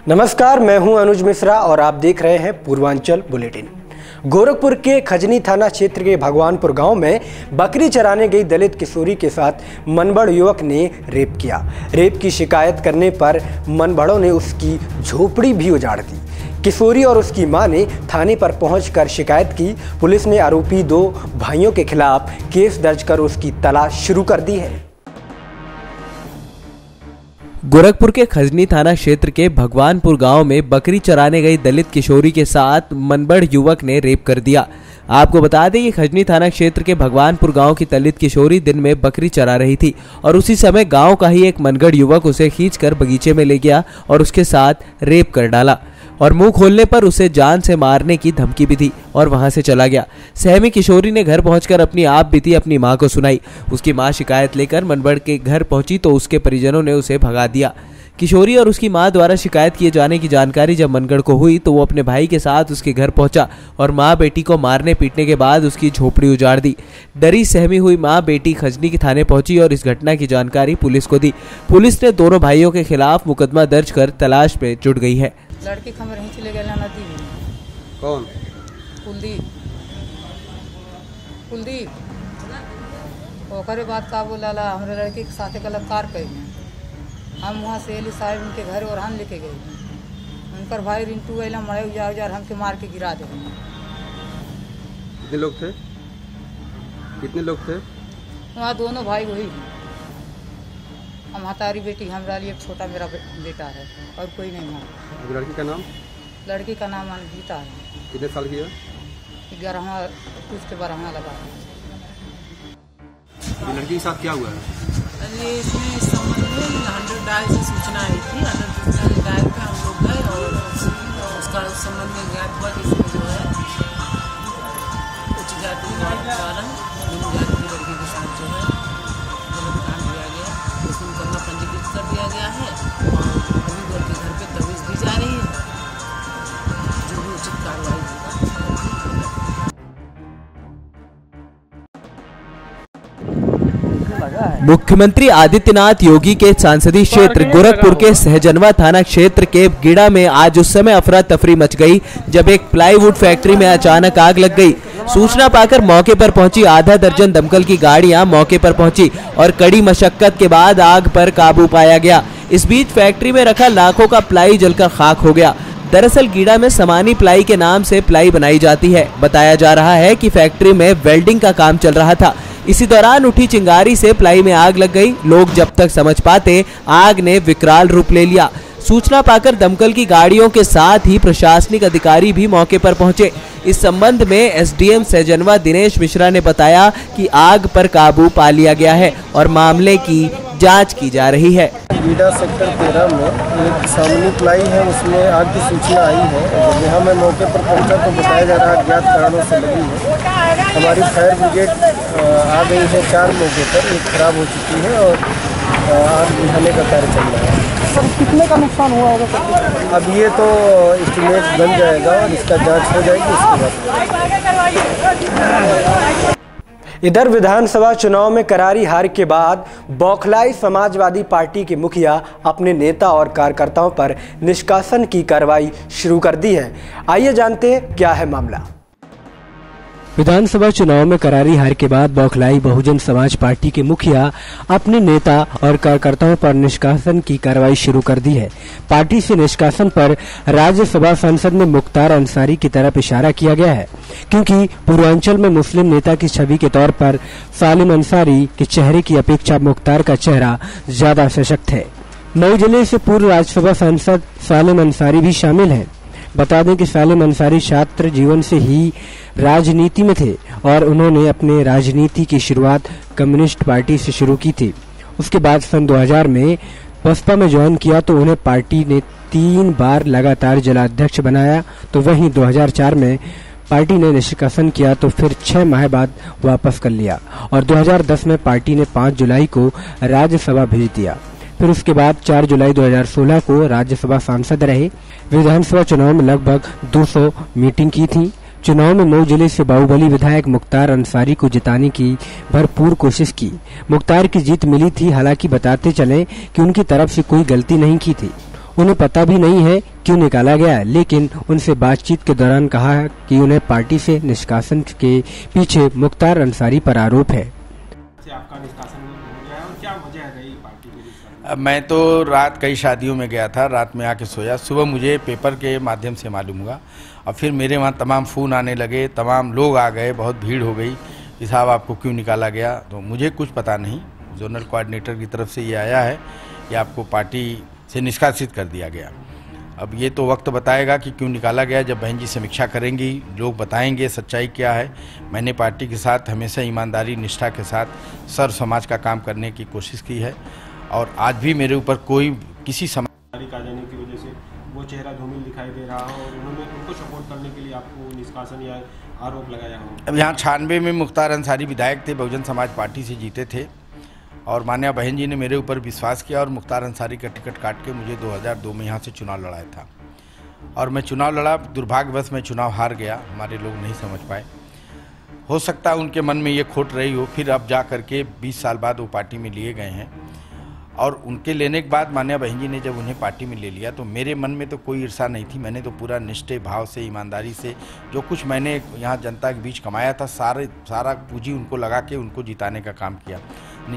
नमस्कार, मैं हूं अनुज मिश्रा और आप देख रहे हैं पूर्वांचल बुलेटिन। गोरखपुर के खजनी थाना क्षेत्र के भगवानपुर गांव में बकरी चराने गई दलित किशोरी के साथ मनबड़ युवक ने रेप किया। रेप की शिकायत करने पर मनबड़ों ने उसकी झोपड़ी भी उजाड़ दी। किशोरी और उसकी मां ने थाने पर पहुंचकर शिकायत की। पुलिस ने आरोपी 2 भाइयों के खिलाफ केस दर्ज कर उसकी तलाश शुरू कर दी है। गोरखपुर के खजनी थाना क्षेत्र के भगवानपुर गांव में बकरी चराने गई दलित किशोरी के साथ मनबड़ युवक ने रेप कर दिया। आपको बता दें कि खजनी थाना क्षेत्र के भगवानपुर गांव की दलित किशोरी दिन में बकरी चरा रही थी और उसी समय गांव का ही एक मनगढ़ युवक उसे खींचकर बगीचे में ले गया और उसके साथ रेप कर डाला और मुंह खोलने पर उसे जान से मारने की धमकी भी दी और वहां से चला गया। सहमी किशोरी ने घर पहुंचकर अपनी आप बीती अपनी मां को सुनाई। उसकी मां शिकायत लेकर मनबड़ के घर पहुंची तो उसके परिजनों ने उसे भगा दिया। किशोरी और उसकी मां द्वारा शिकायत किए जाने की जानकारी जब मनगढ़ को हुई तो वो अपने भाई के साथ उसके घर पहुंचा और मां बेटी को मारने पीटने के बाद उसकी झोपड़ी उजाड़ दी। डरी सहमी हुई मां बेटी खजनी के थाने पहुंची और इस घटना की जानकारी पुलिस को दी। पुलिस ने दोनों भाइयों के खिलाफ मुकदमा दर्ज कर तलाश में जुट गई है। लड़की खम रही चले गए नदी में। कौन? कुलदीप ओकरे बाद का बोला हमारे लड़की के साथ गलत कार कही। हम वहाँ से एली साहब उनके घर और हम लेके गए। उनकर भाई रिंटू अला मरे उजार हमके मार के गिरा दे। कितने लोग थे? वहाँ दोनों भाई वही हैं। हम हतारी बेटी हमरा लिए, एक छोटा मेरा बेटा है और कोई नहीं है। लड़की का नाम? लड़की का नाम अनगीता है। कितने साल की है? 11वां कुछ के 12वां लगा। लड़की के साथ क्या हुआ है? अरे इसमें इस संबंध में 100 डायल से सूचना आई थी। 100 डायल पे हम लोग गए और उसका संबंध में ज्ञात हुआ कि इसमें जो है उच्च जाति के कारण निम्न जाति की लड़की के साथ जो है गलत कांड किया गया। उसमें मुकदमा पंजीकृत कर दिया गया है और अभी घर के घर पे तवीज दी जा रही है। जो भी उचित कार्रवाई होगा। मुख्यमंत्री आदित्यनाथ योगी के संसदीय क्षेत्र गोरखपुर के सहजनवा थाना क्षेत्र के गिड़ा में आज उस समय अफरा तफरी मच गई जब एक प्लाईवुड फैक्ट्री में अचानक आग लग गई। सूचना पाकर मौके पर पहुंची आधा दर्जन दमकल की गाड़ियां मौके पर पहुंची और कड़ी मशक्कत के बाद आग पर काबू पाया गया। इस बीच फैक्ट्री में रखा लाखों का प्लाई जलकर खाक हो गया। दरअसल गीड़ा में समानी प्लाई के नाम से प्लाई बनाई जाती है। बताया जा रहा है कि फैक्ट्री में वेल्डिंग का काम चल रहा था। इसी दौरान उठी चिंगारी से प्लाई में आग लग गई। लोग जब तक समझ पाते आग ने विकराल रूप ले लिया। सूचना पाकर दमकल की गाड़ियों के साथ ही प्रशासनिक अधिकारी भी मौके पर पहुंचे। इस संबंध में एसडीएम सहजनवा दिनेश मिश्रा ने बताया कि आग पर काबू पा लिया गया है और मामले की जांच की जा रही है। गीड़ा सेक्टर 13 में एक सामनी प्लाई है, उसमें आग की सूचना आई है। जब यहाँ मैं मौके पर पहुँचा तो बताया जा रहा है अज्ञात कारणों से लगी है। हमारी फायर ब्रिगेड आ गई है 4 मौके पर, एक खराब हो चुकी है और आग बुझाने का कार्य चल रहा है। सर, कितने का नुकसान हुआ होगा? अब ये तो एस्टिमेट बन जाएगा और इसका जांच हो जाएगी उसके बाद। इधर विधानसभा चुनाव में करारी हार के बाद बौखलाई समाजवादी पार्टी के मुखिया अपने नेता और कार्यकर्ताओं पर निष्कासन की कार्रवाई शुरू कर दी है। आइए जानते हैं क्या है मामला। विधानसभा चुनाव में करारी हार के बाद बौखलाई बहुजन समाज पार्टी के मुखिया अपने नेता और कार्यकर्ताओं पर निष्कासन की कार्रवाई शुरू कर दी है। पार्टी से निष्कासन पर राज्यसभा सांसद में मुख्तार अंसारी की तरफ इशारा किया गया है, क्योंकि पूर्वांचल में मुस्लिम नेता की छवि के तौर पर सालिम अंसारी के चेहरे की अपेक्षा मुख्तार का चेहरा ज्यादा सशक्त है। मऊ जिले से पूर्व राज्यसभा सांसद सालिम अंसारी भी शामिल हैं। बता दें कि सालिम अंसारी छात्र जीवन से ही राजनीति में थे और उन्होंने अपने राजनीति की शुरुआत कम्युनिस्ट पार्टी से शुरू की थी। उसके बाद सन 2000 में बसपा में ज्वाइन किया तो उन्हें पार्टी ने 3 बार लगातार जिलाध्यक्ष बनाया। तो वहीं 2004 में पार्टी ने निष्कासन किया तो फिर 6 माह बाद वापस कर लिया और 2010 में पार्टी ने 5 जुलाई को राज्यसभा भेज दिया। फिर उसके बाद 4 जुलाई 2016 को राज्यसभा सांसद रहे। विधानसभा चुनाव में लगभग 200 मीटिंग की थी। चुनाव में मऊ जिले से बाहुबली विधायक मुख्तार अंसारी को जिताने की भरपूर कोशिश की। मुख्तार की जीत मिली थी, हालांकि बताते चले कि उनकी तरफ से कोई गलती नहीं की थी। उन्हें पता भी नहीं है क्यों निकाला गया, लेकिन उनसे बातचीत के दौरान कहा कि उन्हें पार्टी से निष्कासन के पीछे मुख्तार अंसारी पर आरोप है। आपका निष्कासन हो गया और क्या वजह रही पार्टी के निष्कासन? मैं तो रात कई शादियों में गया था, रात में आके सोया, सुबह मुझे पेपर के माध्यम से मालूम हुआ और फिर मेरे वहाँ तमाम फ़ोन आने लगे, तमाम लोग आ गए, बहुत भीड़ हो गई कि साहब आपको क्यों निकाला गया। तो मुझे कुछ पता नहीं, जोनल कोऑर्डिनेटर की तरफ से ये आया है कि आपको पार्टी से निष्कासित कर दिया गया। अब ये तो वक्त बताएगा कि क्यों निकाला गया, जब बहन जी समीक्षा करेंगी, लोग बताएंगे सच्चाई क्या है। मैंने पार्टी के साथ हमेशा ईमानदारी निष्ठा के साथ सर्व समाज का काम करने की कोशिश की है और आज भी मेरे ऊपर कोई किसी समाज आ जाने की वजह से वो चेहरा धूमिल दिखाई दे रहा हो और उन्होंने उनको सपोर्ट करने के लिए आपको निष्कासन या आरोप लगाया हो। अब यहाँ 96 में मुख्तार अंसारी विधायक थे, बहुजन समाज पार्टी से जीते थे और मान्या बहन जी ने मेरे ऊपर विश्वास किया और मुख्तार अंसारी का टिकट काट के मुझे 2002 में यहाँ से चुनाव लड़ाया था और मैं चुनाव लड़ा। दुर्भाग्यवश मैं चुनाव हार गया, हमारे लोग नहीं समझ पाए। हो सकता है उनके मन में ये खोट रही हो, फिर अब जा करके 20 साल बाद वो पार्टी में लिए गए हैं और उनके लेने के बाद मान्या बहन जी ने जब उन्हें पार्टी में ले लिया तो मेरे मन में तो कोई ईर्षा नहीं थी। मैंने तो पूरा निष्ठे भाव से, ईमानदारी से जो कुछ मैंने यहाँ जनता के बीच कमाया था सारा पूंजी उनको लगा के उनको जिताने का काम किया।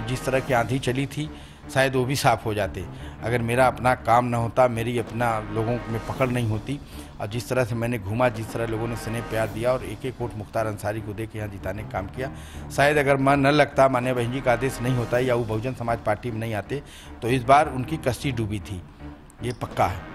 जिस तरह की आंधी चली थी शायद वो भी साफ हो जाते अगर मेरा अपना काम न होता, मेरी अपना लोगों में पकड़ नहीं होती। और जिस तरह से मैंने घूमा, जिस तरह लोगों ने स्नेह प्यार दिया और एक एक वोट मुख्तार अंसारी को दे के यहाँ जिताने का काम किया, शायद अगर मन न लगता, मान्या बहन जी का आदेश नहीं होता या वो बहुजन समाज पार्टी में नहीं आते तो इस बार उनकी कश्ती डूबी थी, ये पक्का है।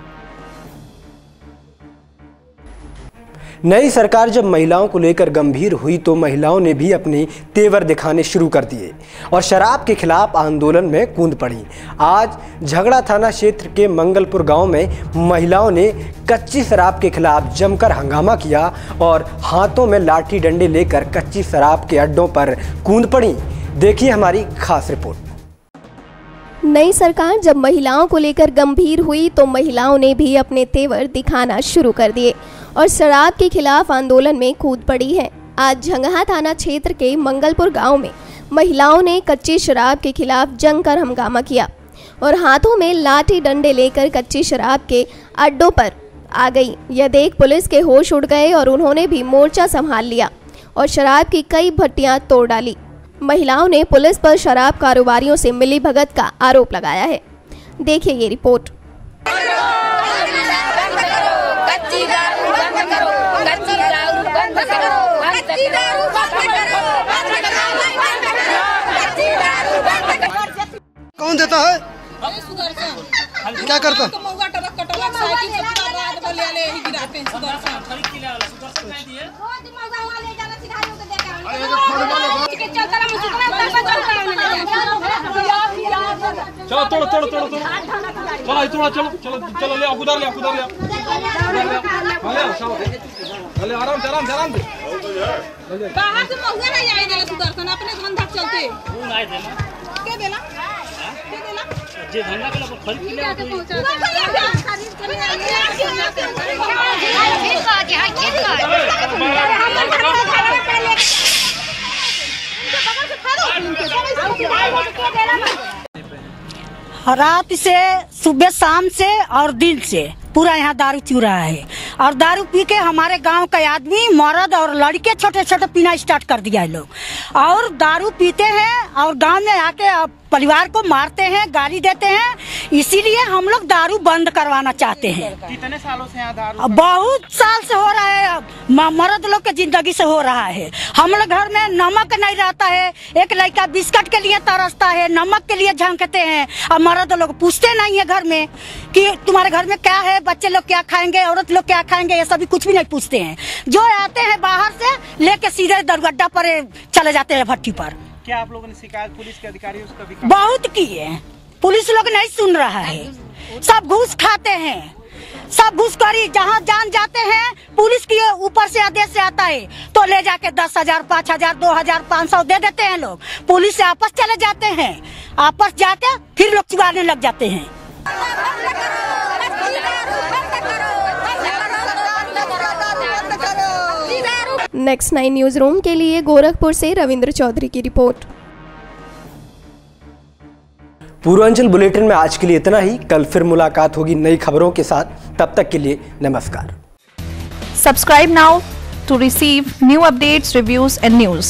नई सरकार जब महिलाओं को लेकर गंभीर हुई तो महिलाओं ने भी अपने तेवर दिखाने शुरू कर दिए और शराब के खिलाफ आंदोलन में कूद पड़ी। आज झगड़ा थाना क्षेत्र के मंगलपुर गांव में महिलाओं ने कच्ची शराब के खिलाफ जमकर हंगामा किया और हाथों में लाठी डंडे लेकर कच्ची शराब के अड्डों पर कूद पड़ी। देखिए हमारी खास रिपोर्ट। नई सरकार जब महिलाओं को लेकर गंभीर हुई तो महिलाओं ने भी अपने तेवर दिखाना शुरू कर दिए और शराब के खिलाफ आंदोलन में कूद पड़ी है। आज झंगहा थाना क्षेत्र के मंगलपुर गांव में महिलाओं ने कच्ची शराब के खिलाफ जमकर हंगामा किया और हाथों में लाठी डंडे लेकर कच्ची शराब के अड्डों पर आ गई। यह देख पुलिस के होश उड़ गए और उन्होंने भी मोर्चा संभाल लिया और शराब की कई भट्टियां तोड़ डाली। महिलाओं ने पुलिस पर शराब कारोबारियों से मिलीभगत का आरोप लगाया है। देखिए ये रिपोर्ट। कौन देता है? क्या करता? चलो तोड़ो चलो ले उधर ले आराम से बाहर से महुआ नहीं आए देला सुदर्शन अपने धंधा चलते के देला जे धंधा के खरीद के ले रात से सुबह शाम से और दिन से पूरा यहाँ दारू चू रहा है और दारू पी के हमारे गांव का आदमी मर्द और लड़के छोटे छोटे पीना स्टार्ट कर दिया है लोग और दारू पीते हैं और गांव में आके परिवार को मारते हैं, गाली देते हैं। इसीलिए हम लोग दारू बंद करवाना चाहते हैं। कितने सालों से यहाँ दारू? बहुत साल से हो रहा है, मर्द लोग के जिंदगी से हो रहा है। हम लोग घर में नमक नहीं रहता है, एक लड़का बिस्किट के लिए तरसता है, नमक के लिए झंकते हैं और मर्द लोग पूछते नहीं है घर में कि तुम्हारे घर में क्या है, बच्चे लोग क्या खाएंगे, औरत लोग क्या खाएंगे, ये सभी कुछ भी नहीं पूछते हैं। जो आते हैं बाहर से लेके सीधे दरगड्ढा पर चले जाते हैं भट्टी पर। क्या आप लोगों ने शिकायत पुलिस के अधिकारियों से कभी? बहुत की है, पुलिस लोग नहीं सुन रहा है, सब घूस खाते हैं, सब घूसखोरी जहाँ जान जाते हैं। पुलिस की ऊपर से आदेश से आता है तो ले जाके 10,000, 5,000, 2,000, 500 दे देते हैं लोग। पुलिस से आपस चले जाते हैं, आपस जाके फिर लोग चुराने लग जाते हैं। नेक्स्ट 9 न्यूज रूम के लिए गोरखपुर से रविंद्र चौधरी की रिपोर्ट। पूर्वांचल बुलेटिन में आज के लिए इतना ही। कल फिर मुलाकात होगी नई खबरों के साथ। तब तक के लिए नमस्कार। Subscribe now to receive new updates, reviews and news.